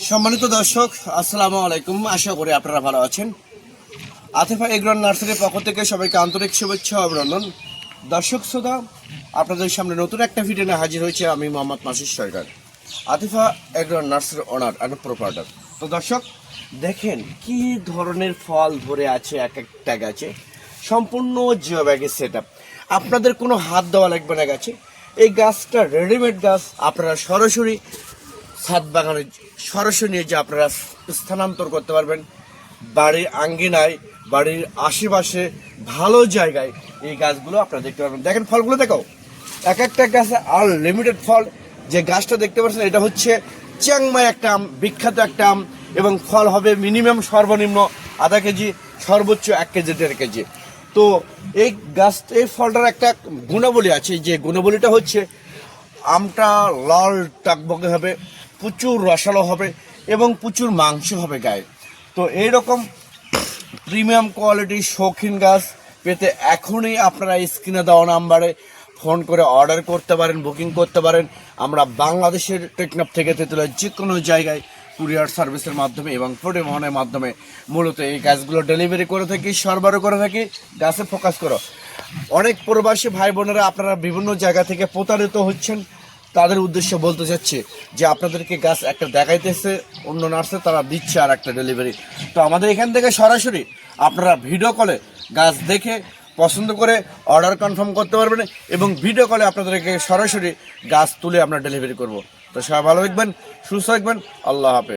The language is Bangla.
সম্মানিত দর্শক, আসসালামু আলাইকুম। আশা করি আপনারা ভালো আছেন। আতিফা এগ্রো নার্সারির পক্ষ থেকে সবাইকে আন্তরিক শুভেচ্ছা ও অভিনন্দন। দর্শক শ্রোতা, আপনাদের সামনে নতুন একটা ভিডিও নিয়ে হাজির হয়েছে আমি মোহাম্মদ মাসুদ সরকার, আতিফা এগ্রো নার্সারির ওনার অ্যান্ড প্রোপাইটার। তো দর্শক দেখেন কি ধরনের ফল ধরে আছে এক একটা গাছে, সম্পূর্ণ জিও ব্যাগের সেট আপ। আপনাদের কোনো হাত দেওয়া লাগবে না গাছে। এই গাছটা রেডিমেড গাছ, আপনারা সরাসরি ছাদ বাগানে সরাসরি নিয়ে যে আপনারা স্থানান্তর করতে পারবেন। বাড়ির আঙ্গিনায়, বাড়ির আশেপাশে ভালো জায়গায় এই গাছগুলো আপনারা দেখতে পারবেন। দেখেন ফলগুলো দেখাও, এক একটা গাছে আনলিমিটেড ফল। যে গাছটা দেখতে পাচ্ছেন এটা হচ্ছে চিয়াংমাই একটা আম, বিখ্যাত একটা আম, এবং ফল হবে মিনিমাম সর্বনিম্ন আধা কেজি, সর্বোচ্চ 1 কেজি 1.5 কেজি। তো এই গাছ, এই ফলটার একটা গুণাবলী আছে, যে গুণাবলীটা হচ্ছে আমটা লাল টকবকে হবে, প্রচুর রসালো হবে এবং প্রচুর মাংস হবে গায়ে। তো এইরকম প্রিমিয়াম কোয়ালিটির শৌখিন গাছ পেতে এখনই আপনারা স্ক্রিনে দেওয়া নাম্বারে ফোন করে অর্ডার করতে পারেন, বুকিং করতে পারেন। আমরা বাংলাদেশের টেকনাফ থেকে তেঁতুলিয়া যে কোনো জায়গায় কুরিয়ার সার্ভিসের মাধ্যমে এবং পরিবহনের মাধ্যমে মূলত এই গাছগুলো ডেলিভারি করে থাকি, সরবরাহ করে থাকি। গাছে ফোকাস করো। অনেক প্রবাসী ভাই বোনেরা আপনারা বিভিন্ন জায়গা থেকে প্রতারিত হচ্ছেন, তাদের উদ্দেশ্যে বলতে চাচ্ছি যে আপনাদেরকে গাছ একটা দেখাইতেছে অন্য নার্সে, তারা দিচ্ছে আর একটা ডেলিভারি। তো আমাদের এখান থেকে সরাসরি আপনারা ভিডিও কলে গাছ দেখে পছন্দ করে অর্ডার কনফার্ম করতে পারবেন এবং ভিডিও কলে আপনাদেরকে সরাসরি গাছ তুলে আমরা ডেলিভারি করব। তো সবাই ভালো থাকবেন, সুস্থ থাকবেন। আল্লাহ হাফেজ।